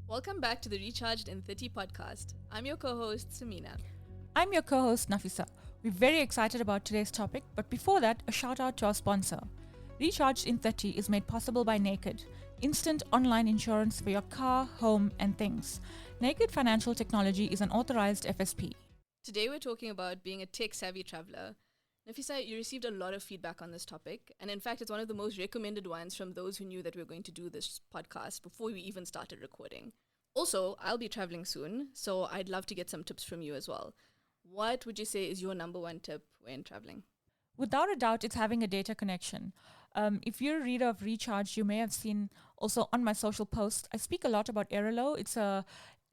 Welcome back to the Recharged in 30 podcast. I'm your co-host, Samina. I'm your co-host Nafisa. We're very excited about today's topic, but before that, a shout out to our sponsor. Recharged in 30 is made possible by Naked, instant online insurance for your car, home, and things. Naked Financial Technology is an authorized FSP. Today we're talking about being a tech-savvy traveler. Nafisa, you received a lot of feedback on this topic, and in fact, it's one of the most recommended ones from those who knew that we were going to do this podcast before we even started recording. Also, I'll be traveling soon, so I'd love to get some tips from you as well. What would you say is your number one tip when traveling? Without a doubt, it's having a data connection. If you're a reader of Recharge, you may have seen also on my social post, I speak a lot about Aerolo. It's a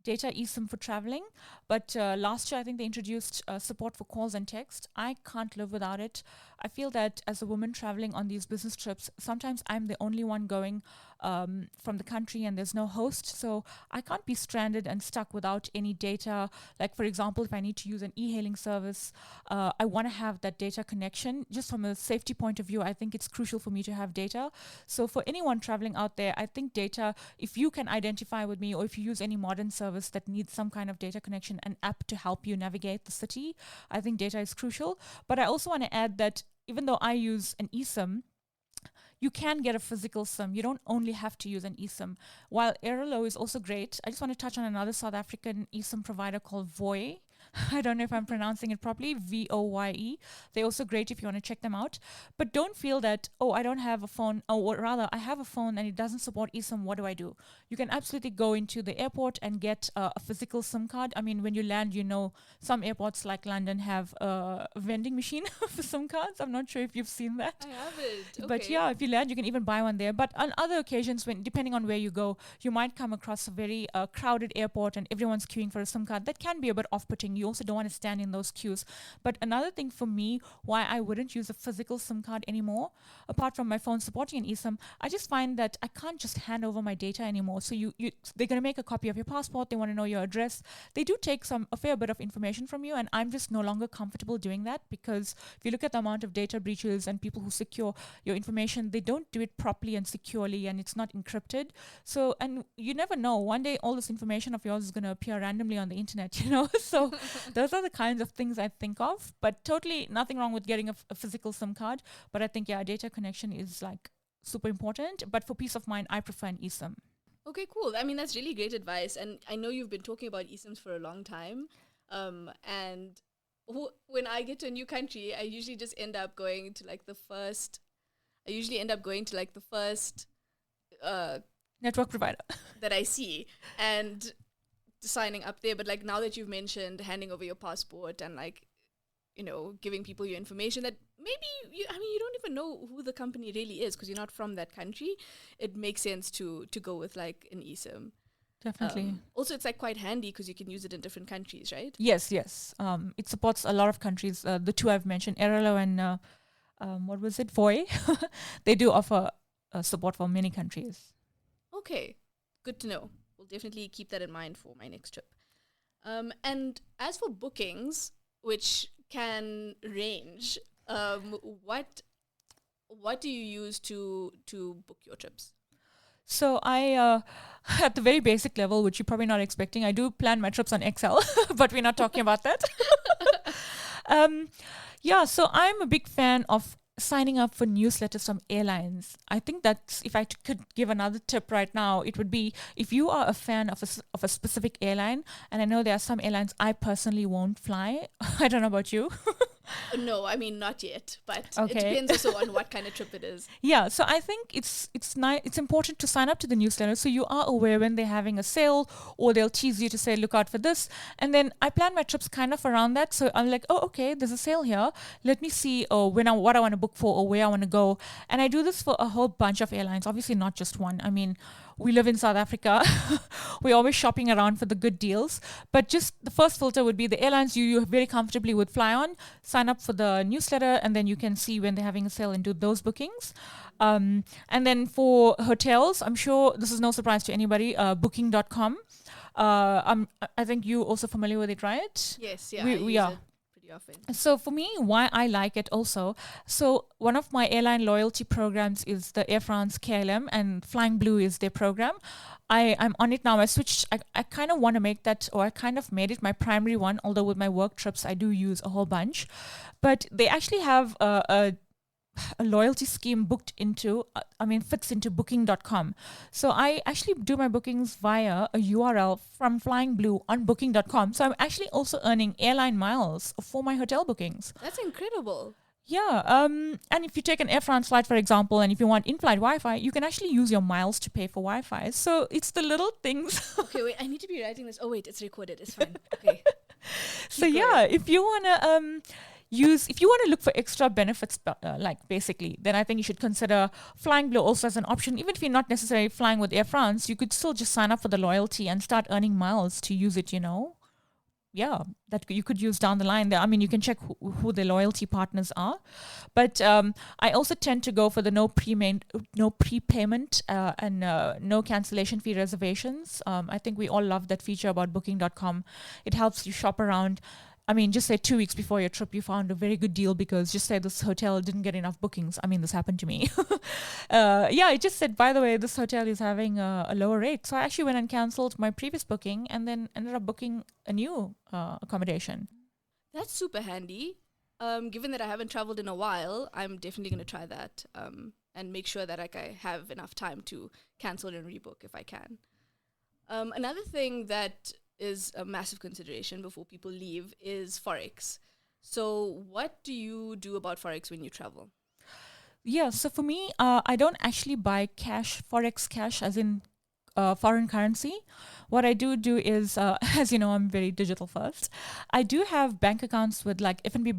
data eSIM for traveling, but last year I think they introduced support for calls and text. I can't live without it. I feel that as a woman traveling on these business trips, sometimes I'm the only one going from the country and there's no host, so I can't be stranded and stuck without any data. Like, for example, if I need to use an e-hailing service, I want to have that data connection. Just from a safety point of view, I think it's crucial for me to have data. So for anyone traveling out there, I think data, if you can identify with me or if you use any modern service that needs some kind of data connection, an app to help you navigate the city, I think data is crucial. But I also want to add that even though I use an eSIM, you can get a physical SIM. You don't only have to use an eSIM. While Aerolo is also great, I just want to touch on another South African eSIM provider called Voye. I don't know if I'm pronouncing it properly, Voye. They're also great if you want to check them out. But don't feel that, oh, I don't have a phone, or rather, I have a phone and it doesn't support eSIM. What do I do? You can absolutely go into the airport and get a physical SIM card. I mean, when you land, you know, some airports like London have a vending machine for SIM cards. I'm not sure if you've seen that. I have it. But yeah, if you land, you can even buy one there. But on other occasions, when depending on where you go, you might come across a very crowded airport and everyone's queuing for a SIM card. That can be a bit off-putting. You also don't want to stand in those queues. But another thing for me, why I wouldn't use a physical SIM card anymore, apart from my phone supporting an eSIM, I just find that I can't just hand over my data anymore. So they're going to make a copy of your passport. They want to know your address. They do take a fair bit of information from you, and I'm just no longer comfortable doing that, because if you look at the amount of data breaches and people who secure your information, they don't do it properly and securely, and it's not encrypted. So, and you never know, one day all this information of yours is going to appear randomly on the internet, you know. So those are the kinds of things I think of, but totally nothing wrong with getting a physical SIM card. But I think, yeah, data connection is like super important. But for peace of mind, I prefer an eSIM. Okay, cool. I mean, that's really great advice. And I know you've been talking about eSIMs for a long time. And when I get to a new country, I usually just end up going to like the first Network provider that I see and signing up there. But like, now that you've mentioned handing over your passport and like, you know, giving people your information that maybe you don't even know who the company really is because you're not from that country, it makes sense to go with like an eSIM. Definitely. Also, it's like quite handy because you can use it in different countries, right? Yes. It supports a lot of countries. The two I've mentioned, Aerolo and what was it, Voy? They do offer support for many countries. Okay, good to know. We'll definitely keep that in mind for my next trip. And as for bookings, which can range, what do you use to book your trips? So I, at the very basic level, which you're probably not expecting, I do plan my trips on Excel, but we're not talking about that. So I'm a big fan of signing up for newsletters from airlines. I think that's, if I could give another tip right now, it would be if you are a fan of a specific airline, and I know there are some airlines I personally won't fly. I don't know about you. No, I mean, not yet, but Okay. It depends also on what kind of trip it is. Yeah, so I think it's important to sign up to the newsletter so you are aware when they're having a sale, or they'll tease you to say, look out for this. And then I plan my trips kind of around that. So I'm like, oh, okay, there's a sale here. Let me see what I want to book for or where I want to go. And I do this for a whole bunch of airlines, obviously not just one. I mean, we live in South Africa. We're always shopping around for the good deals. But just the first filter would be the airlines you very comfortably would fly on. Sign up for the newsletter, and then you can see when they're having a sale and do those bookings. And then for hotels, I'm sure this is no surprise to anybody, booking.com. I think you're also familiar with it, right? Yes, yeah. We use are. it pretty often? So for me, why I like it also. So one of my airline loyalty programs is the Air France KLM, and Flying Blue is their program. I'm on it now. I switched. I kind of want to make that, or I kind of made it my primary one. Although with my work trips, I do use a whole bunch. But they actually have a loyalty scheme booked into, fits into booking.com. So I actually do my bookings via a URL from Flying Blue on booking.com. So I'm actually also earning airline miles for my hotel bookings. That's incredible. Yeah. And if you take an Air France flight, for example, and if you want in-flight Wi-Fi, you can actually use your miles to pay for Wi-Fi. So it's the little things. Okay, wait, I need to be writing this. Oh, wait, it's recorded. It's fine. Okay. So yeah, if you want to if you want to look for extra benefits, basically, then I think you should consider Flying Blue also as an option. Even if you're not necessarily flying with Air France, you could still just sign up for the loyalty and start earning miles to use it, Yeah, that you could use down the line. I mean, you can check who the loyalty partners are. But I also tend to go for the no prepayment and no cancellation fee reservations. I think we all love that feature about booking.com. It helps you shop around. I mean, just say 2 weeks before your trip, you found a very good deal because just say this hotel didn't get enough bookings. I mean, this happened to me. It just said, by the way, this hotel is having a lower rate. So I actually went and canceled my previous booking and then ended up booking a new accommodation. That's super handy. Given that I haven't traveled in a while, I'm definitely going to try that and make sure that I have enough time to cancel and rebook if I can. Another thing that is a massive consideration before people leave is Forex. So what do you do about Forex when you travel? Yeah, so for me, I don't actually buy Forex cash as in foreign currency. What I do is, as you know, I'm very digital first. I do have bank accounts with like F&B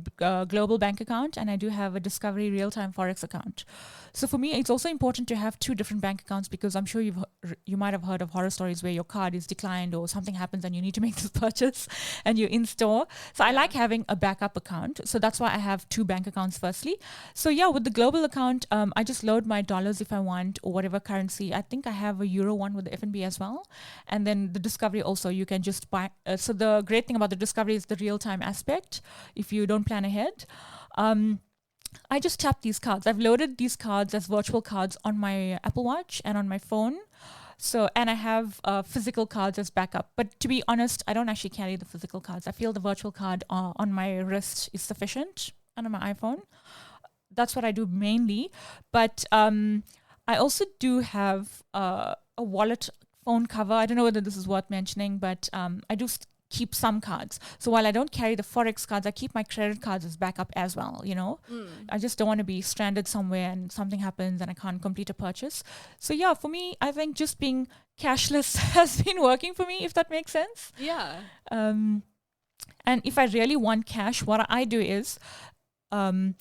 Global Bank account, and I do have a Discovery Real-Time Forex account. So for me, it's also important to have two different bank accounts because I'm sure you might have heard of horror stories where your card is declined or something happens and you need to make this purchase and you're in store. So I like having a backup account. So that's why I have two bank accounts firstly. So yeah, with the global account, I just load my dollars if I want or whatever currency. I think I have a euro one with the F&B as well. And then the Discovery also, you can just buy. So the great thing about the Discovery is the real-time aspect if you don't plan ahead. I just tap these cards. I've loaded these cards as virtual cards on my Apple Watch and on my phone. So, and I have physical cards as backup. But to be honest, I don't actually carry the physical cards. I feel the virtual card on my wrist is sufficient and on my iPhone. That's what I do mainly. But I also do have a wallet phone cover. I don't know whether this is worth mentioning, but I do keep some cards. So while I don't carry the Forex cards, I keep my credit cards as backup as well, I just don't want to be stranded somewhere and something happens and I can't complete a purchase. So yeah, for me, I think just being cashless has been working for me, if that makes sense. Yeah. And if I really want cash, what I do is, I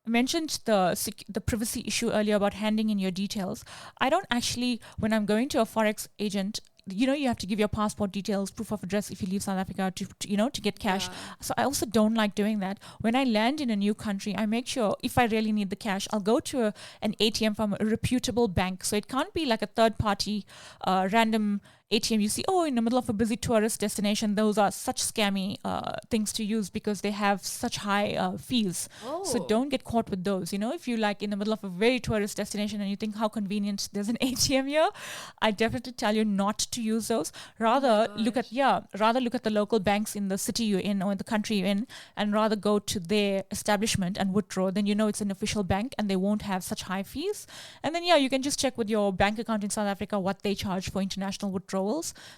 mentioned the privacy issue earlier about handing in your details. I don't actually, when I'm going to a Forex agent, you have to give your passport details, proof of address if you leave South Africa to get cash. Yeah. So I also don't like doing that. When I land in a new country, I make sure if I really need the cash, I'll go to an ATM from a reputable bank. So it can't be like a third party random ATM you see, in the middle of a busy tourist destination. Those are such scammy things to use because they have such high fees. So don't get caught with those. If you like in the middle of a very tourist destination and you think how convenient there's an ATM here, I definitely tell you not to use those. Rather look at the local banks in the city you're in or in the country you're in, and rather go to their establishment and withdraw. Then it's an official bank and they won't have such high fees. And then you can just check with your bank account in South Africa what they charge for international withdrawals.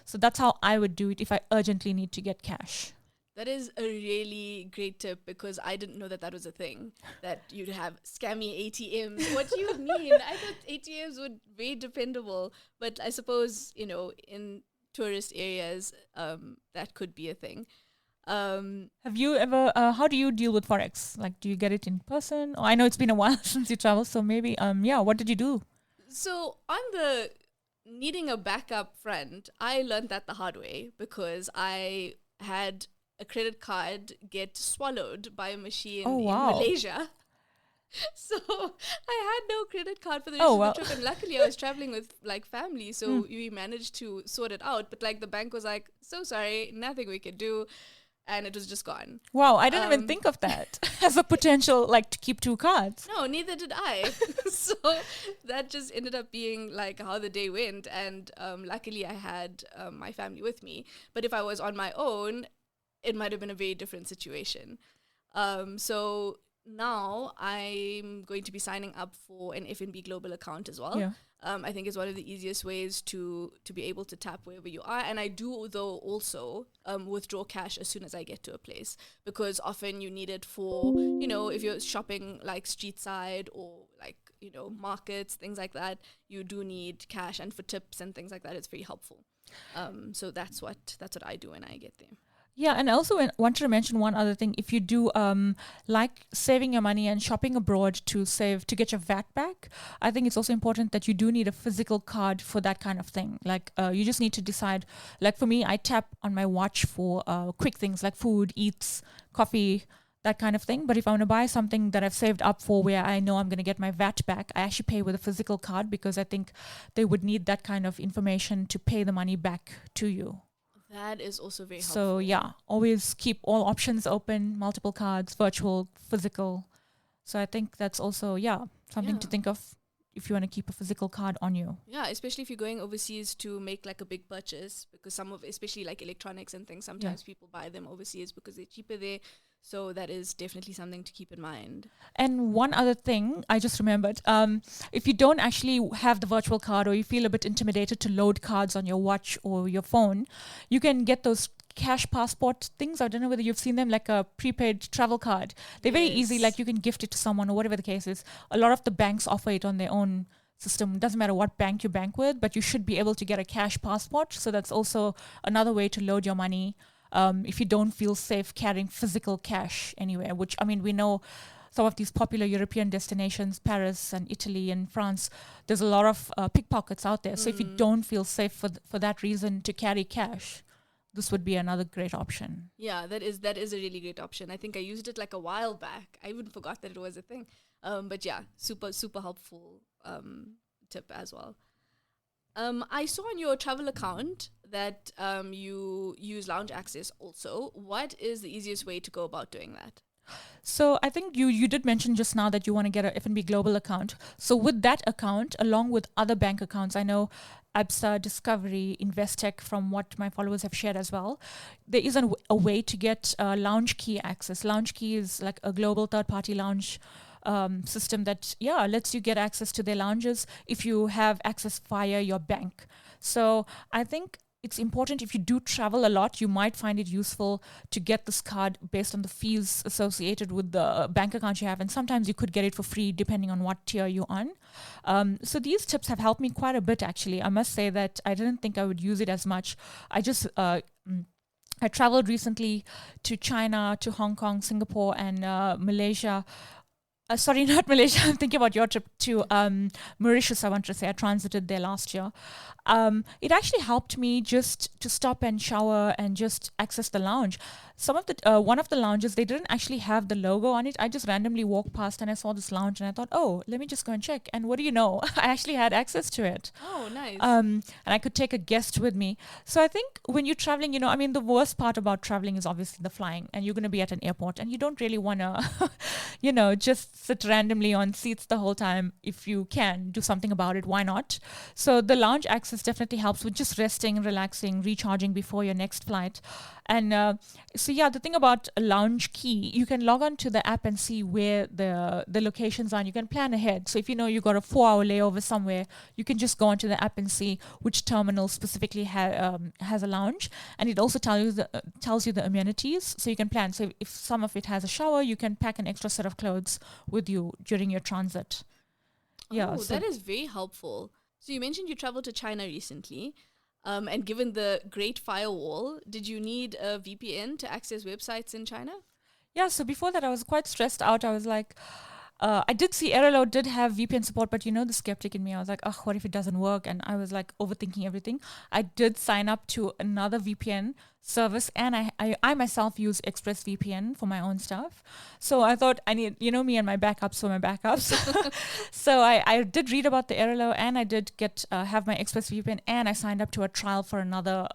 So that's how I would do it if I urgently need to get cash. That is a really great tip because I didn't know that was a thing, that you'd have scammy ATMs. What do you mean? I thought ATMs were very dependable, but I suppose, in tourist areas, that could be a thing. Have you ever, how do you deal with Forex? Like, do you get it in person? I know it's been a while since you traveled, so maybe, what did you do? So on the needing a backup front, I learned that the hard way because I had a credit card get swallowed by a machine in Malaysia. So I had no credit card for the rest of the trip, and luckily I was traveling with family, so we managed to sort it out. But the bank was like, so sorry, nothing we could do. and it was just gone. Wow, I didn't even think of that as a potential, like, to keep 2 cards. No, neither did I. So that just ended up being like how the day went. And luckily I had my family with me. But if I was on my own, it might have been a very different situation. So now I'm going to be signing up for an F&B Global account as well. Yeah. I think it's one of the easiest ways to be able to tap wherever you are. And I do, though, also withdraw cash as soon as I get to a place, because often you need it for, you know, if you're shopping like street side or like, you know, markets, things like that, you do need cash. And for tips and things like that, it's very helpful. So that's what I do when I get there. Yeah, and I also wanted to mention one other thing. If you do like saving your money and shopping abroad to get your VAT back, I think it's also important that you do need a physical card for that kind of thing. Like you just need to decide. Like for me, I tap on my watch for quick things like food, eats, coffee, that kind of thing. But if I want to buy something that I've saved up for where I know I'm going to get my VAT back, I actually pay with a physical card, because I think they would need that kind of information to pay the money back to you. That is also very helpful. So yeah, always keep all options open, multiple cards, virtual, physical. So I think that's also, something to think of if you want to keep a physical card on you. Yeah, especially if you're going overseas to make like a big purchase, because especially like electronics and things, sometimes people buy them overseas because they're cheaper there. So that is definitely something to keep in mind. And one other thing I just remembered, if you don't actually have the virtual card, or you feel a bit intimidated to load cards on your watch or your phone, you can get those cash passport things. I don't know whether you've seen them, like a prepaid travel card. They're very easy, like you can gift it to someone or whatever the case is. A lot of the banks offer it on their own system. It doesn't matter what bank you bank with, but you should be able to get a cash passport. So that's also another way to load your money. If you don't feel safe carrying physical cash anywhere, which, I mean, we know some of these popular European destinations, Paris and Italy and France, there's a lot of pickpockets out there. So if you don't feel safe for that reason to carry cash, this would be another great option. Yeah, that is a really great option. I think I used it like a while back. I even forgot that it was a thing. But yeah, super, super helpful tip as well. I saw on your travel account that you use lounge access also. What is the easiest way to go about doing that? So I think you did mention just now that you want to get a F&B Global account. So with that account, along with other bank accounts, I know Absa, Discovery, Investec, from what my followers have shared as well, there is a way to get lounge key access. Lounge key is like a global third-party lounge system that lets you get access to their lounges if you have access via your bank. So I think it's important, if you do travel a lot, you might find it useful to get this card based on the fees associated with the bank account you have, and sometimes you could get it for free depending on what tier you're on. So these tips have helped me quite a bit, actually. I must say that I didn't think I would use it as much. I traveled recently to China, to Hong Kong, Singapore, and Malaysia. Sorry, not Malaysia. I'm thinking about your trip to Mauritius, I want to say. I transited there last year. It actually helped me just to stop and shower and just access the lounge. One of the lounges, they didn't actually have the logo on it. I just randomly walked past and I saw this lounge and I thought, oh, let me just go and check. And what do you know? I actually had access to it. Oh, nice. And I could take a guest with me. So I think when you're traveling, the worst part about traveling is obviously the flying, and you're going to be at an airport and you don't really want to, just sit randomly on seats the whole time. If you can do something about it, why not? So the lounge access definitely helps with just resting, relaxing, recharging before your next flight. And the thing about a lounge key, you can log on to the app and see where the locations are, and you can plan ahead. So if you know you've got a 4-hour layover somewhere, you can just go onto the app and see which terminal specifically has a lounge, and it also tells you the amenities, so you can plan. So if some of it has a shower, you can pack an extra set of clothes with you during your transit. That is very helpful. So you mentioned you traveled to China recently. And given the Great Firewall, did you need a VPN to access websites in China? Yeah, so before that, I was quite stressed out. I was like, I did see Airalo did have VPN support, but the skeptic in me, I was like, oh, what if it doesn't work? And I was like overthinking everything. I did sign up to another VPN service, and I myself use ExpressVPN for my own stuff. So I thought I need, me and my backups for my backups. So I did read about the Airalo, and I did get have my ExpressVPN, and I signed up to a trial for another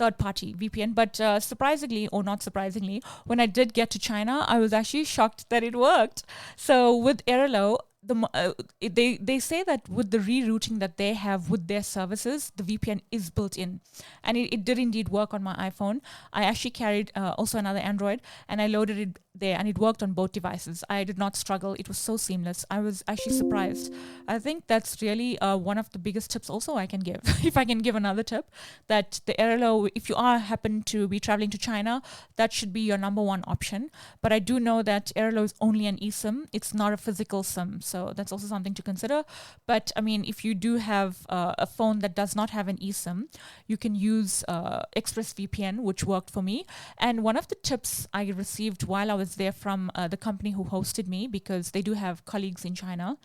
third-party VPN. But surprisingly, or not surprisingly, when I did get to China, I was actually shocked that it worked. So with Airalo, they say that with the rerouting that they have with their services, the VPN is built in, and it did indeed work on my iPhone. I actually carried also another Android, and I loaded it there, and it worked on both devices. I did not struggle. It was so seamless. I was actually surprised. I think that's really one of the biggest tips also I can give. If I can give another tip, that the Airalo, if you happen to be traveling to China, that should be your number one option. But I do know that Airalo is only an eSIM. It's not a physical SIM. So that's also something to consider. But I mean, if you do have a phone that does not have an eSIM, you can use ExpressVPN, which worked for me. And one of the tips I received while I was there from the company who hosted me, because they do have colleagues in China,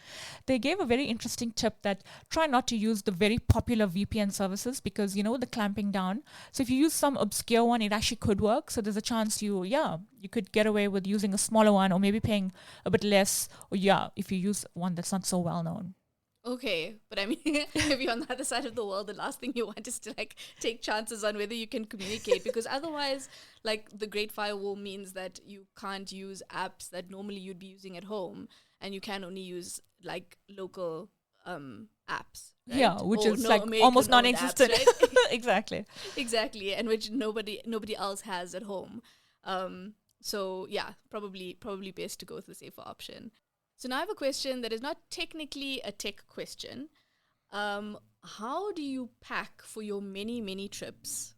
they gave a very interesting tip that try not to use the very popular VPN services, because the clamping down. So if you use some obscure one, it actually could work. So there's a chance you could get away with using a smaller one, or maybe paying a bit less, or if you use one that's not so well known. Okay, but I mean, if you're on the other side of the world, the last thing you want is to take chances on whether you can communicate, because otherwise, the Great Firewall means that you can't use apps that normally you'd be using at home, and you can only use local apps. Right? Yeah, which or is American almost non-existent. Apps, right? Exactly, and which nobody else has at home. So yeah, probably best to go with the safer option. So now I have a question that is not technically a tech question. How do you pack for your many, many trips?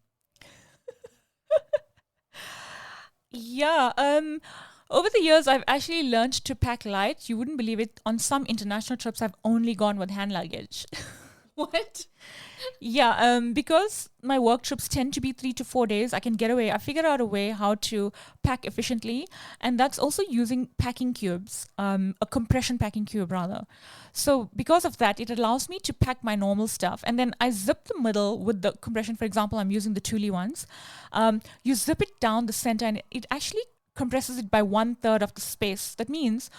Yeah, over the years, I've actually learned to pack light. You wouldn't believe it. On some international trips, I've only gone with hand luggage. What? Yeah, because my work trips tend to be 3 to 4 days, I can get away. I figured out a way how to pack efficiently, and that's also using packing cubes, a compression packing cube rather. So because of that, it allows me to pack my normal stuff, and then I zip the middle with the compression. For example, I'm using the Thule ones. You zip it down the center, and it actually compresses it by 1/3 of the space. That means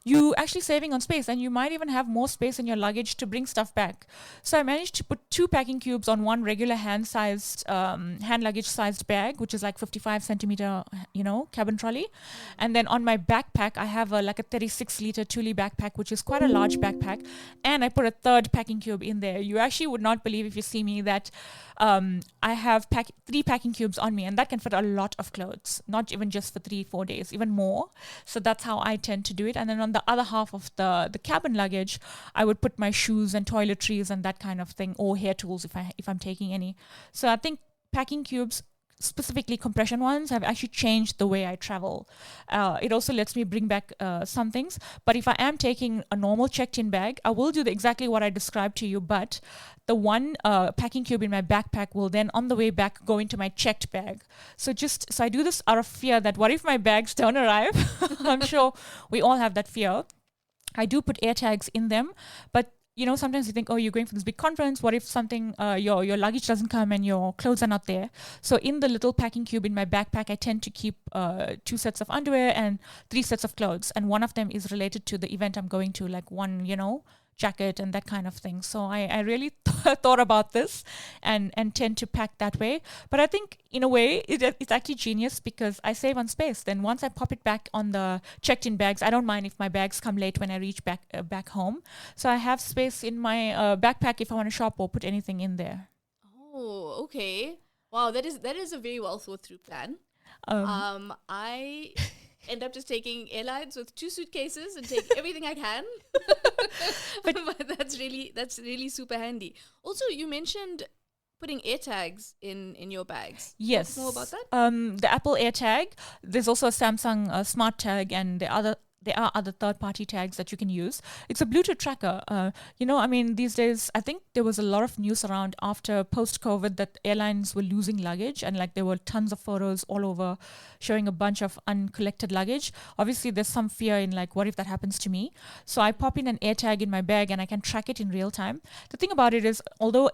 you actually saving on space, and you might even have more space in your luggage to bring stuff back. So I managed to put 2 packing cubes on one regular hand luggage sized bag, which is 55 centimeter, cabin trolley. And then on my backpack, I have a 36-liter Thule backpack, which is quite a large backpack. And I put a 3rd packing cube in there. You actually would not believe, if you see me, that I have 3 packing cubes on me, and that can fit a lot of clothes, not even just for 3-4 days, even more. So that's how I tend to do it. And then on the other half of the cabin luggage, I would put my shoes and toiletries and that kind of thing, or hair tools if I'm taking any. So I think packing cubes, specifically compression ones, have actually changed the way I travel. It also lets me bring back some things. But if I am taking a normal checked-in bag, I will do exactly what I described to you, but the one packing cube in my backpack will then, on the way back, go into my checked bag. So I do this out of fear that what if my bags don't arrive? I'm sure we all have that fear. I do put air tags in them, but sometimes you think, oh, you're going for this big conference. What if something, your luggage doesn't come and your clothes are not there? So in the little packing cube in my backpack, I tend to keep 2 sets of underwear and 3 sets of clothes. And one of them is related to the event I'm going to, one, jacket and that kind of thing. So I really thought about this and tend to pack that way. But I think in a way it's actually genius, because I save on space. Then once I pop it back on the checked-in bags, I don't mind if my bags come late when I reach back home. So I have space in my backpack if I want to shop or put anything in there. Oh, okay. Wow, that is a very well thought through plan. I end up just taking airlines with 2 suitcases and take everything I can. but that's really super handy. Also, you mentioned putting air tags in your bags. Yes. More about that? The Apple AirTag. There's also a Samsung Smart Tag, and there are other third-party tags that you can use. It's a Bluetooth tracker. These days, I think there was a lot of news around after post-COVID that airlines were losing luggage, and there were tons of photos all over showing a bunch of uncollected luggage. Obviously, there's some fear in what if that happens to me? So I pop in an AirTag in my bag, and I can track it in real time. The thing about it is, although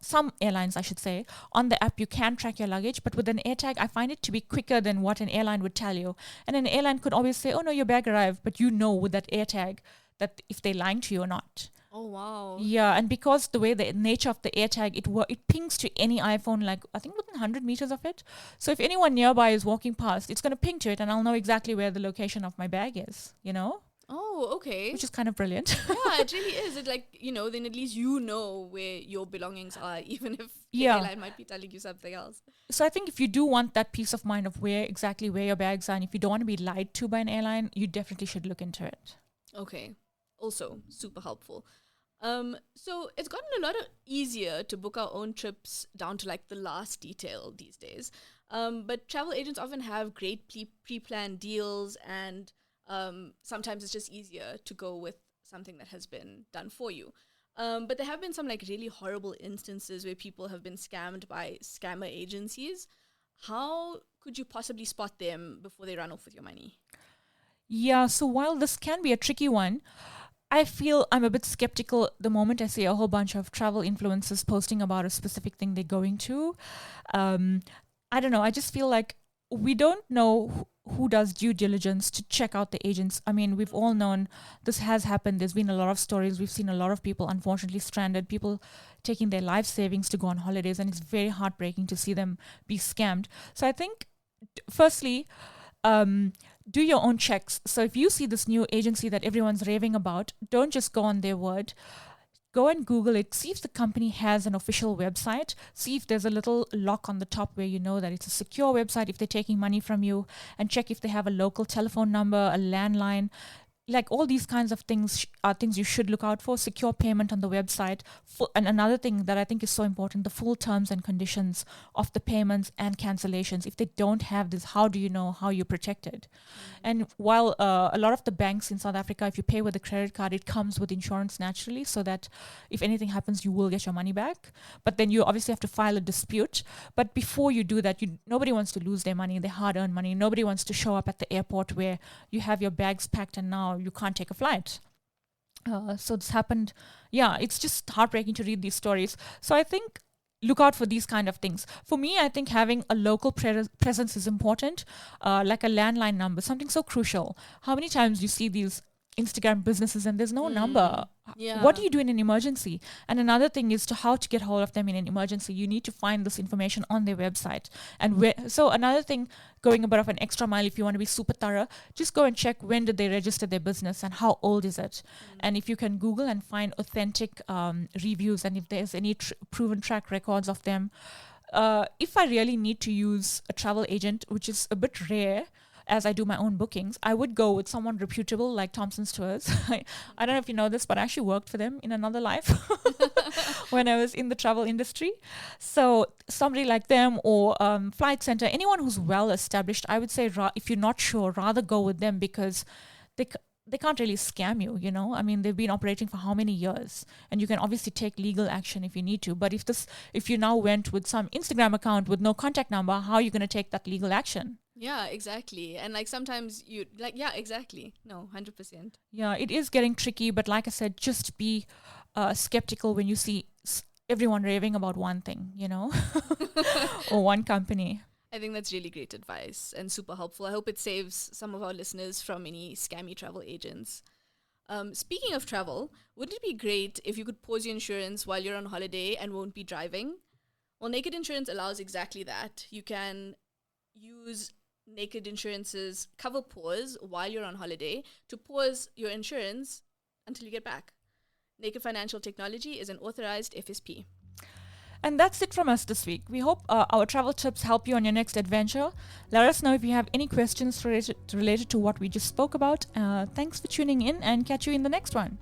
some airlines, I should say, on the app you can track your luggage, but with an AirTag, I find it to be quicker than what an airline would tell you. And an airline could always say, oh no, your bag arrived, but with that AirTag that if they're lying to you or not. Oh, wow. Yeah, and because the way the nature of the AirTag, it pings to any iPhone, like I think within 100 meters of it. So if anyone nearby is walking past, it's going to ping to it, and I'll know exactly where the location of my bag is, Oh, okay. which is kind of brilliant. Yeah, it really is. It like, then at least you know where your belongings are, even if the Yeah. airline might be telling you something else. So I think if you do want that peace of mind of where your bags are, and if you don't want to be lied to by an airline, you definitely should look into it. Okay. Also, super helpful. So it's gotten a lot easier to book our own trips down to like the last detail these days. But travel agents often have great pre-planned deals, and sometimes it's just easier to go with something that has been done for you. But there have been some like really horrible instances where people have been scammed by scammer agencies. How could you possibly spot them before they run off with your money? Yeah, so while this can be a tricky one, I feel I'm a bit skeptical the moment I see a whole bunch of travel influencers posting about a specific thing they're going to. I don't know. I just feel like we don't know who does due diligence to check out the agents. I mean, we've all known this has happened. There's been a lot of stories. We've seen a lot of people unfortunately stranded, people taking their life savings to go on holidays, and it's very heartbreaking to see them be scammed. So I think, firstly, do your own checks. So if you see this new agency that everyone's raving about, don't just go on their word. Go and Google it. See if the company has an official website. See if there's a little lock on the top where you know that it's a secure website if they're taking money from you, and check if they have a local telephone number, a landline. Like all these kinds of things are things you should look out for. Secure payment on the website. And another thing that I think is so important, the full terms and conditions of the payments and cancellations. If they don't have this, how do you know how you're protected? And while a lot of the banks in South Africa, if you pay with a credit card, it comes with insurance naturally, so that if anything happens, you will get your money back. But then you obviously have to file a dispute. But before you do that, nobody wants to lose their money, their hard-earned money. Nobody wants to show up at the airport where you have your bags packed and now you can't take a flight. So this happened. Yeah, it's just heartbreaking to read these stories. So I think look out for these kind of things. For me, I think having a local presence is important, like a landline number, something so crucial. How many times you see these Instagram businesses and there's no number? Yeah. What do you do in an emergency? And another thing is how to get hold of them in an emergency. You need to find this information on their website. And so another thing, going a bit of an extra mile, if you want to be super thorough, just go and check when did they register their business and how old is it. And if you can Google and find authentic reviews, and if there's any proven track records of them. If I really need to use a travel agent, which is a bit rare, as I do my own bookings, I would go with someone reputable like Thompson's Tours. I don't know if you know this, but I actually worked for them in another life when I was in the travel industry. So somebody like them, or Flight Center, anyone who's well established, I would say if you're not sure, rather go with them, because they can't really scam you, I mean, they've been operating for how many years, and you can obviously take legal action if you need to. But if you now went with some Instagram account with no contact number, how are you going to take that legal action? Yeah, exactly. And like sometimes yeah, exactly. No, 100%. Yeah, it is getting tricky, but like I said, just be skeptical when you see everyone raving about one thing, or one company. I think that's really great advice and super helpful. I hope it saves some of our listeners from any scammy travel agents. Speaking of travel, wouldn't it be great if you could pause your insurance while you're on holiday and won't be driving? Well, Naked Insurance allows exactly that. You can use Naked Insurance's cover pause while you're on holiday to pause your insurance until you get back. Naked Financial Technology is an authorized FSP. And that's it from us this week. We hope our travel tips help you on your next adventure. Let us know if you have any questions related to what we just spoke about. Thanks for tuning in, and catch you in the next one.